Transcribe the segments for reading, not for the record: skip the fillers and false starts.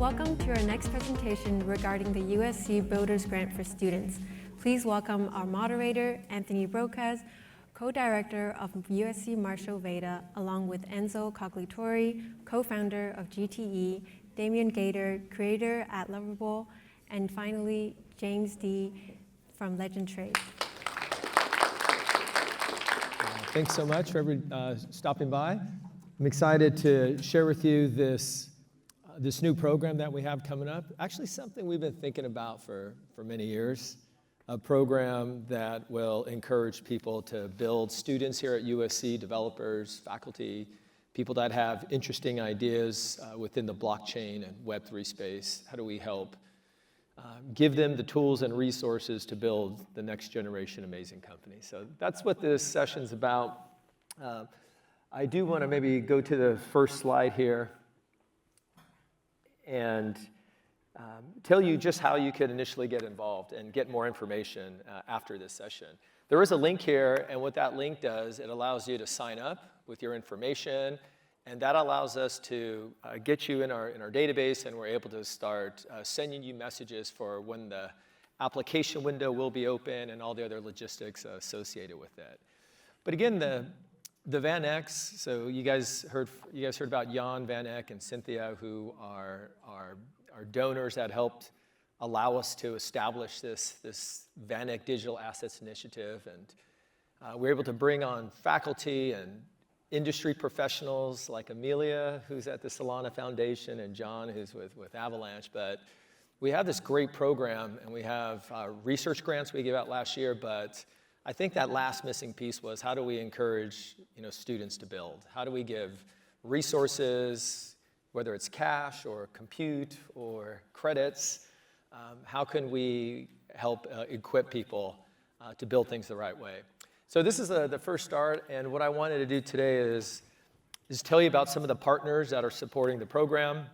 Welcome to our next presentation regarding the USC Builders Grant for Students. Please welcome our moderator, Anthony Borquez, co-director of USC Marshall VEDA, along with Enzo Coglitore, co-founder of GTE, Damien Ghader, creator at Lovable, and finally, James D. from Legend.Trade. Thanks so much for stopping by. I'm excited to share with you this new program that we have coming up. Actually, something we've been thinking about for many years. A program that will encourage people to build, students here at USC, developers, faculty, people that have interesting ideas within the blockchain and Web3 space. How do we help give them the tools and resources to build the next generation amazing company? So that's what this session's about. I do want to maybe go to the first slide here and tell you just how you could initially get involved and get more information after this session. There is a link here, and what that link does, it allows you to sign up with your information, and that allows us to get you in our database, and we're able to start sending you messages for when the application window will be open and all the other logistics associated with it. But again, the VanEcks, so you guys heard about Jan, VanEck, and Cynthia, who are donors that helped allow us to establish this VanEck Digital Assets Initiative. And we're able to bring on faculty and industry professionals like Amelia, who's at the Solana Foundation, and John, who's with Avalanche. But we have this great program, and we have research grants we gave out last year, but I think that last missing piece was, how do we encourage students to build? How do we give resources, whether it's cash or compute or credits? How can we help equip people to build things the right way? So this is the first start, and what I wanted to do today is tell you about some of the partners that are supporting the program,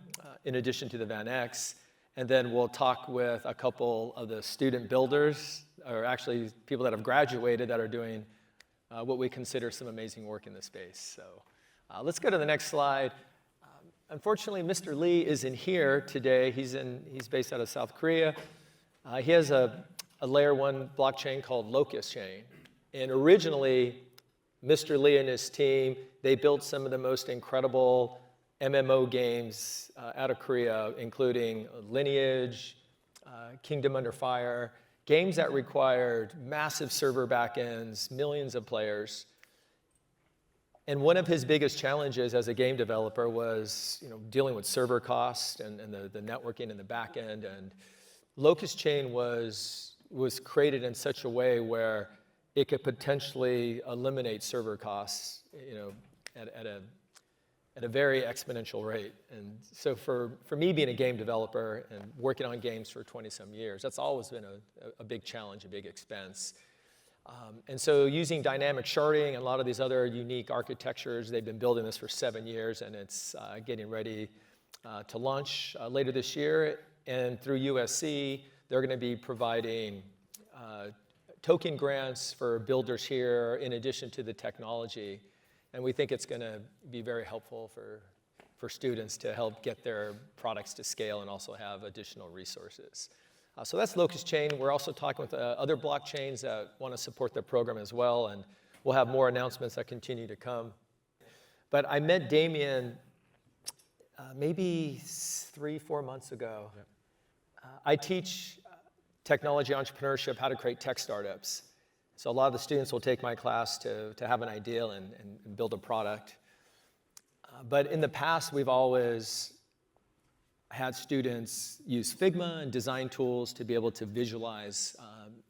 in addition to the VanEcks, and then we'll talk with a couple of the student builders, or actually people that have graduated that are doing what we consider some amazing work in this space. So let's go to the next slide. Unfortunately, Mr. Lee isn't here today. He's based out of South Korea. He has a layer 1 blockchain called Locust Chain. And originally, Mr. Lee and his team, they built some of the most incredible MMO games out of Korea, including Lineage, Kingdom Under Fire, games that required massive server backends, millions of players. And one of his biggest challenges as a game developer was dealing with server costs and the networking and the backend. And Locust Chain was created in such a way where it could potentially eliminate server costs at a very exponential rate. And so for me, being a game developer and working on games for 20-some years, that's always been a big challenge, a big expense. And so using dynamic sharding and a lot of these other unique architectures, they've been building this for 7 years, and it's getting ready to launch later this year. And through USC, they're going to be providing token grants for builders here in addition to the technology. And we think it's going to be very helpful for students to help get their products to scale and also have additional resources. So that's Locust Chain. We're also talking with other blockchains that want to support the program as well, and we'll have more announcements that continue to come. But I met Damien maybe 3-4 months ago. Yep. I teach technology entrepreneurship, how to create tech startups. So a lot of the students will take my class to have an idea and build a product. But in the past, we've always had students use Figma and design tools to be able to visualize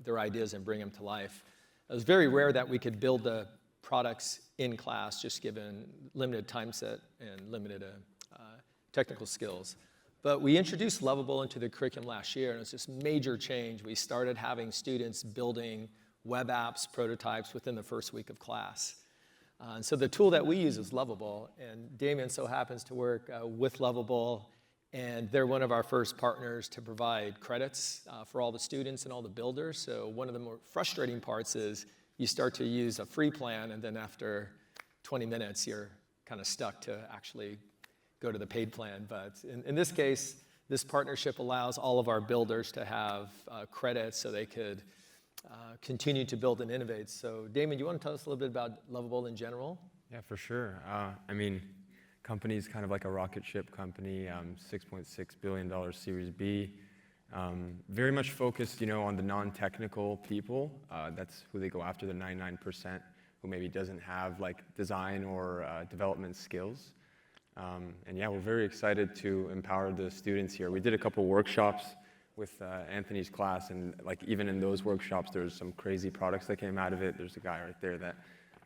their ideas and bring them to life. It was very rare that we could build the products in class, just given limited time set and limited technical skills. But we introduced Lovable into the curriculum last year, and it's this major change. We started having students building web apps, prototypes within the first week of class. And so the tool that we use is Lovable, and Damien so happens to work with Lovable, and they're one of our first partners to provide credits for all the students and all the builders. So one of the more frustrating parts is you start to use a free plan, and then after 20 minutes, you're kind of stuck to actually go to the paid plan. But in this case, This partnership allows all of our builders to have credits so they could continue to build and innovate. So Damien, you want to tell us a little bit about Lovable in general? Yeah, for sure. I mean, company's kind of like a rocket ship company, $6.6 billion Series B. Very much focused, on the non-technical people. That's who they go after, the 99% who maybe doesn't have like design or development skills. And yeah, we're very excited to empower the students here. We did a couple workshops with Anthony's class, and like even in those workshops, there's some crazy products that came out of it. There's a guy right there that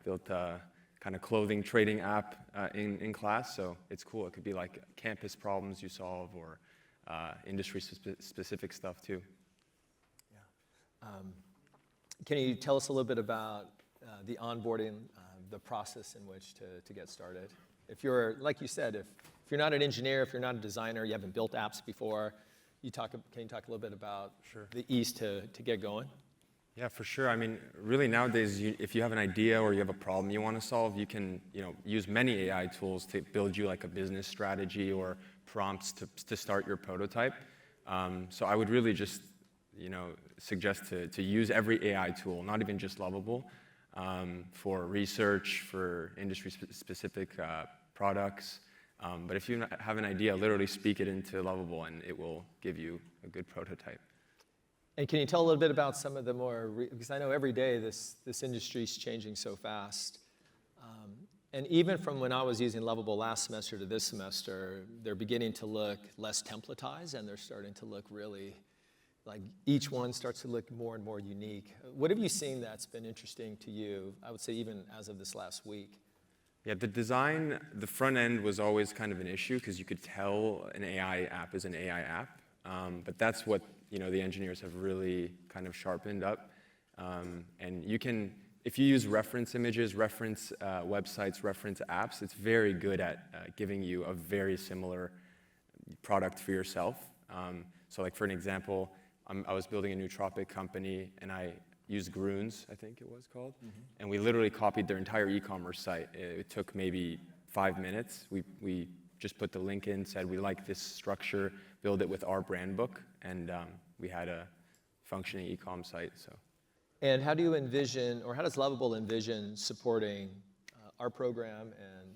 built a kind of clothing trading app in class, so it's cool. It could be like campus problems you solve or industry-specific stuff too. Yeah. Can you tell us a little bit about the onboarding, the process in which to get started? If you're, like you said, if you're not an engineer, if you're not a designer, you haven't built apps before, can you talk a little bit about the ease to get going? Yeah, for sure. I mean, really nowadays, if you have an idea or you have a problem you want to solve, you can, use many AI tools to build you like a business strategy or prompts to start your prototype. So I would really just, suggest to use every AI tool, not even just Lovable, for research, for industry-specific products. But if you have an idea, literally speak it into Lovable and it will give you a good prototype. And can you tell a little bit about some of the more, because I know every day this industry is changing so fast. And even from when I was using Lovable last semester to this semester, they're beginning to look less templatized and they're starting to look really, like each one starts to look more and more unique. What have you seen that's been interesting to you, I would say even as of this last week? Yeah, the design, the front end was always kind of an issue because you could tell an AI app is an AI app. But that's what the engineers have really kind of sharpened up. And you can, if you use reference images, reference websites, reference apps, it's very good at giving you a very similar product for yourself. So like for an example, I was building a nootropic company and I used Groons, I think it was called. Mm-hmm. And we literally copied their entire e-commerce site. It took maybe 5 minutes. We just put the link in, said we like this structure, build it with our brand book, and we had a functioning e-com site. So. And how do you envision, or how does Lovable envision supporting our program and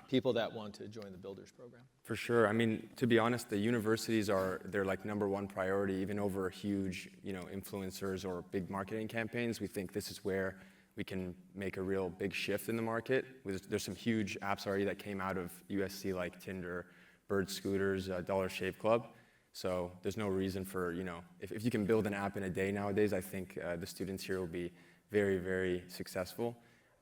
people that want to join the Builders Program? For sure. I mean, to be honest, the universities they're like #1 priority, even over huge, influencers or big marketing campaigns. We think this is where we can make a real big shift in the market. There's some huge apps already that came out of USC, like Tinder, Bird Scooters, Dollar Shave Club. So there's no reason for, if you can build an app in a day nowadays, I think the students here will be very, very successful.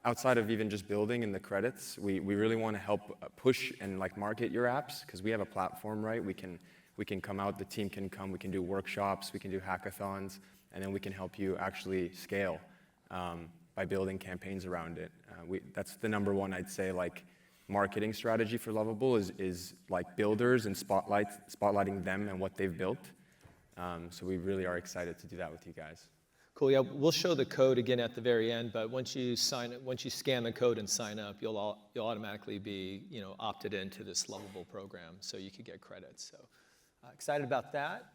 Outside of even just building and the credits, we really want to help push and like market your apps because we have a platform, right? We can come out, the team can come, we can do workshops, we can do hackathons, and then we can help you actually scale by building campaigns around it. That's the #1, I'd say, like marketing strategy for Lovable is like builders and spotlighting them and what they've built. So we really are excited to do that with you guys. Cool. Yeah, we'll show the code again at the very end. But once you scan the code and sign up, you'll automatically be opted into this Lovable program, so you could get credits. So excited about that.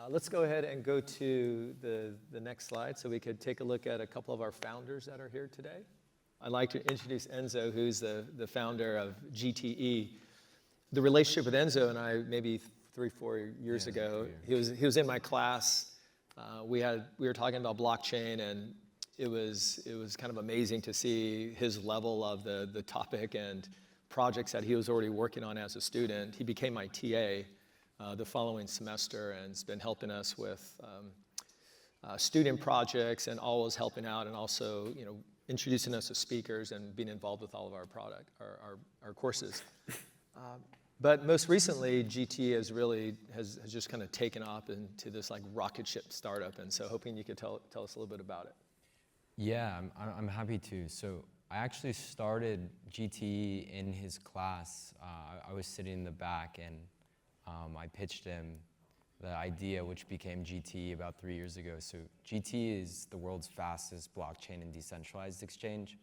Let's go ahead and go to the next slide, so we could take a look at a couple of our founders that are here today. I'd like to introduce Enzo, who's the founder of GTE. The relationship with Enzo and I, maybe 3-4 years ago, he was in my class. We were talking about blockchain, and it was kind of amazing to see his level of the topic and projects that he was already working on as a student. He became my TA the following semester and has been helping us with student projects and always helping out, and also introducing us to speakers and being involved with all of our courses. But most recently, GT has just kind of taken off into this like rocket ship startup, and so hoping you could tell us a little bit about it. Yeah, I'm happy to. So I actually started GT in his class. I was sitting in the back, and I pitched him the idea, which became GT about 3 years ago. So GT is the world's fastest blockchain and decentralized exchange.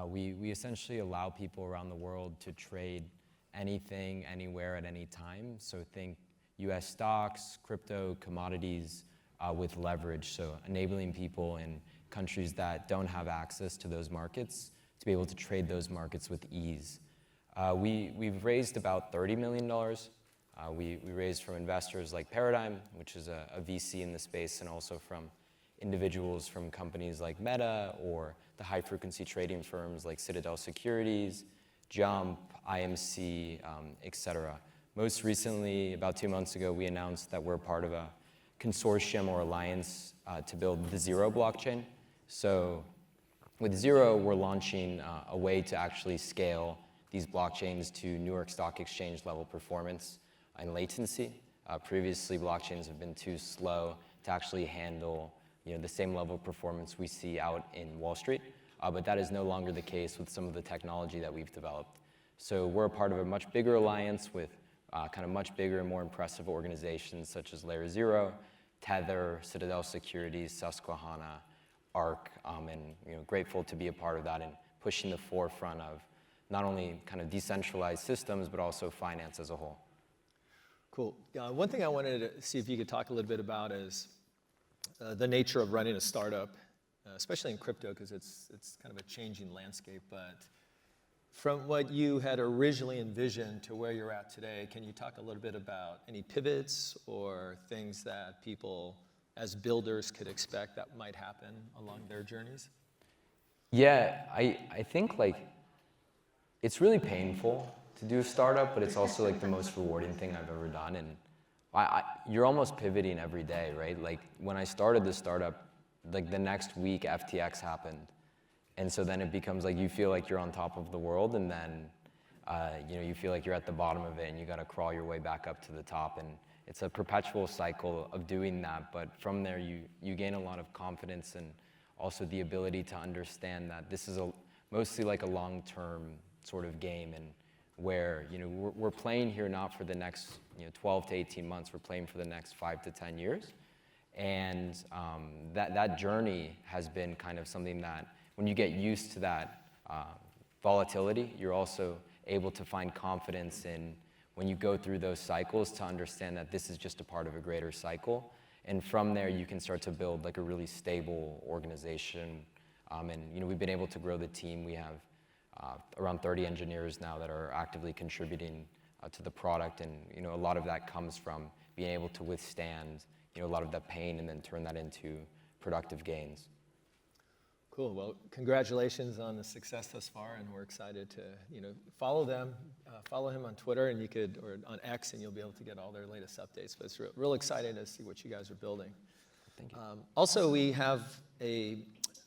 We essentially allow people around the world to trade anything, anywhere, at any time. So think US stocks, crypto, commodities with leverage. So enabling people in countries that don't have access to those markets to be able to trade those markets with ease. We've raised about $30 million. We raised from investors like Paradigm, which is a VC in the space, and also from individuals from companies like Meta or the high-frequency trading firms like Citadel Securities, Jump, IMC, et cetera. Most recently, about 2 months ago, we announced that we're part of a consortium or alliance to build the Zero blockchain. So with Zero, we're launching a way to actually scale these blockchains to New York Stock Exchange level performance and latency. Previously, blockchains have been too slow to actually handle the same level of performance we see out in Wall Street. But that is no longer the case with some of the technology that we've developed. So we're a part of a much bigger alliance with kind of much bigger and more impressive organizations such as Layer Zero, Tether, Citadel Securities, Susquehanna, ARC, and grateful to be a part of that and pushing the forefront of not only kind of decentralized systems, but also finance as a whole. Cool. One thing I wanted to see if you could talk a little bit about is the nature of running a startup, especially in crypto, because it's kind of a changing landscape. But from what you had originally envisioned to where you're at today, can you talk a little bit about any pivots or things that people as builders could expect that might happen along their journeys? Yeah, I think like it's really painful to do a startup, but it's also like the most rewarding thing I've ever done. And you're almost pivoting every day, right? Like when I started the startup, like the next week FTX happened. And so then it becomes like you feel like you're on top of the world, and then you feel like you're at the bottom of it and you got to crawl your way back up to the top. And it's a perpetual cycle of doing that. But from there, you gain a lot of confidence and also the ability to understand that this is mostly like a long-term sort of game, and where we're playing here not for the next 12 to 18 months, we're playing for the next 5 to 10 years. And that journey has been kind of something that when you get used to that volatility, you're also able to find confidence in when you go through those cycles to understand that this is just a part of a greater cycle. And from there, you can start to build like a really stable organization. And we've been able to grow the team. We have around 30 engineers now that are actively contributing to the product. And a lot of that comes from being able to withstand a lot of that pain and then turn that into productive gains. Cool. Well, congratulations on the success thus far, and we're excited to follow them. Follow him on Twitter, and or on X, and you'll be able to get all their latest updates. But it's real exciting to see what you guys are building. Thank you. Also, we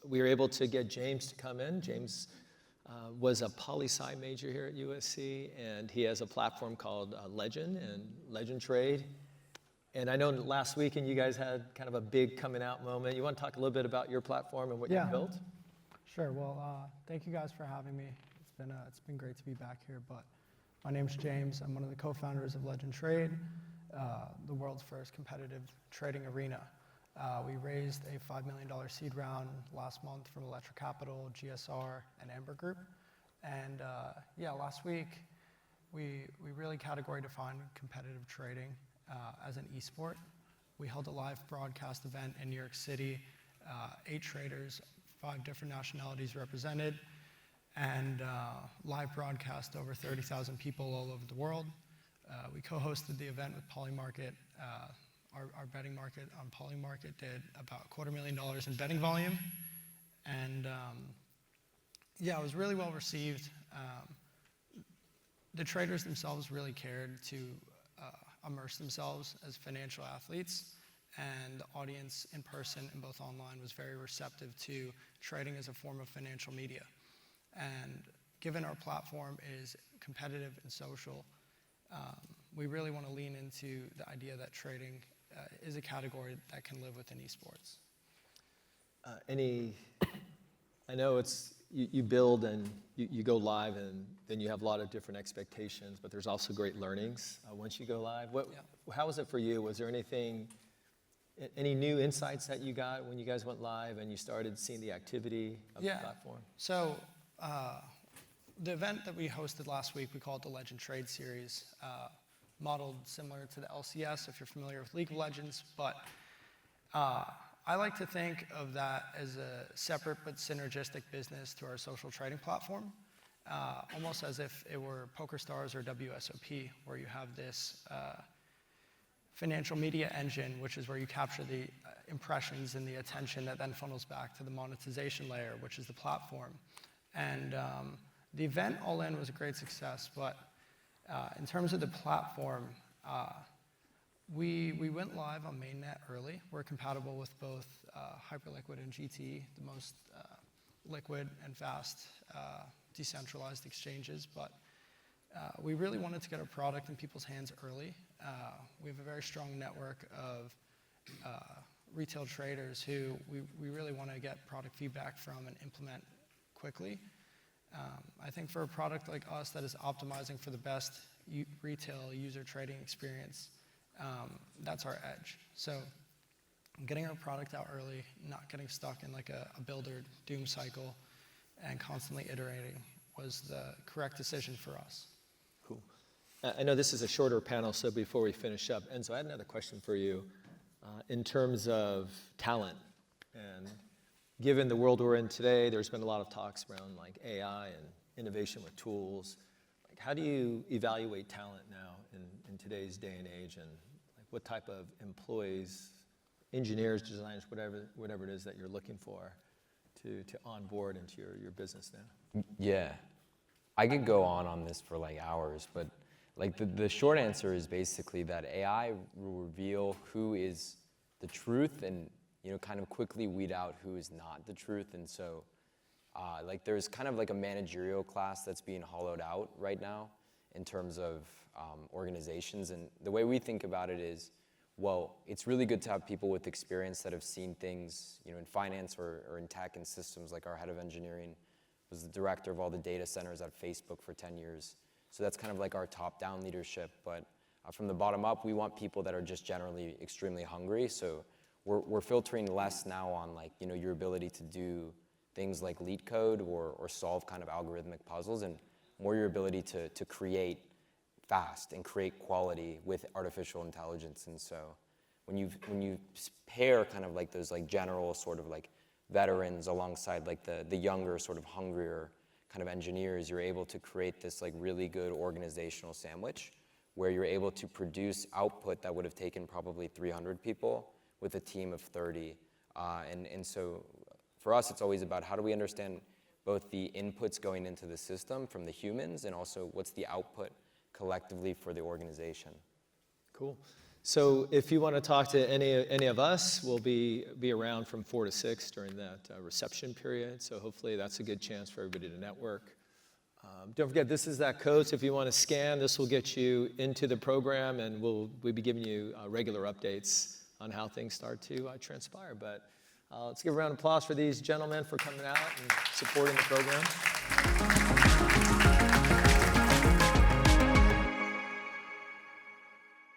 were able to get James to come in. James was a poli-sci major here at USC, and he has a platform called Legend.Trade. And I know last weekend you guys had kind of a big coming out moment. You want to talk a little bit about your platform and what you built? Sure. Well, thank you guys for having me. It's been great to be back here. But my name's James. I'm one of the co-founders of Legend.Trade, the world's first competitive trading arena. We raised a $5 million seed round last month from Electric Capital, GSR, and Amber Group. And last week we really category defined competitive trading as an esport. We held a live broadcast event in New York City, 8 traders, 5 different nationalities represented, and live broadcast over 30,000 people all over the world. We co-hosted the event with Polymarket. Our betting market on Polymarket did about $250,000 in betting volume. And it was really well received. The traders themselves really cared to immerse themselves as financial athletes, and the audience in person and both online was very receptive to trading as a form of financial media. And given our platform is competitive and social, we really want to lean into the idea that trading is a category that can live within esports. I know you build and you go live, and then you have a lot of different expectations, but there's also great learnings once you go live. How was it for you? Was there any new insights that you got when you guys went live and you started seeing the activity of the platform? So the event that we hosted last week, we call it the Legend.Trade series. modeled similar to the LCS, if you're familiar with League of Legends, but I like to think of that as a separate but synergistic business to our social trading platform, almost as if it were PokerStars or WSOP, where you have this financial media engine, which is where you capture the impressions and the attention that then funnels back to the monetization layer, which is the platform. And the event all in was a great success, but in terms of the platform, we went live on mainnet early. We're compatible with both Hyperliquid and GTE, the most liquid and fast decentralized exchanges, but we really wanted to get our product in people's hands early. We have a very strong network of retail traders who we really want to get product feedback from and implement quickly. I think for a product like us that is optimizing for the best retail user trading experience, that's our edge. So getting our product out early, not getting stuck in like a builder doom cycle, and constantly iterating was the correct decision for us. Cool. I know this is a shorter panel, so before we finish up, Enzo, I had another question for you. In terms of talent, and given the world we're in today, there's been a lot of talks around like AI and innovation with tools. Like, how do you evaluate talent now in today's day and age, and like what type of employees, engineers, designers, whatever it is that you're looking for to onboard into your business now? Yeah, I could go on this for like hours, but like the short answer is basically that AI will reveal who is the truth and, you know, kind of quickly weed out who is not the truth. And so like there's kind of like a managerial class that's being hollowed out right now in terms of organizations. And the way we think about it is, well, it's really good to have people with experience that have seen things, you know, in finance or in tech and systems. Like our head of engineering was the director of all the data centers at Facebook for 10 years. So that's kind of like our top-down leadership. But from the bottom up, we want people that are just generally extremely hungry. So we're filtering less now on like, you know, your ability to do things like lead code or solve kind of algorithmic puzzles, and more your ability to create fast and create quality with artificial intelligence. And so when you pair kind of like those like general sort of like veterans alongside like the younger sort of hungrier kind of engineers, you're able to create this like really good organizational sandwich where you're able to produce output that would have taken probably 300 people with a team of 30. And so for us, it's always about how do we understand both the inputs going into the system from the humans and also what's the output collectively for the organization. Cool. So if you want to talk to any of us, we'll be around from 4 to 6 during that reception period. So hopefully that's a good chance for everybody to network. Don't forget, this is that code. So if you want to scan, this will get you into the program, and we'll be giving you regular updates on how things start to transpire. But let's give a round of applause for these gentlemen for coming out and supporting the program.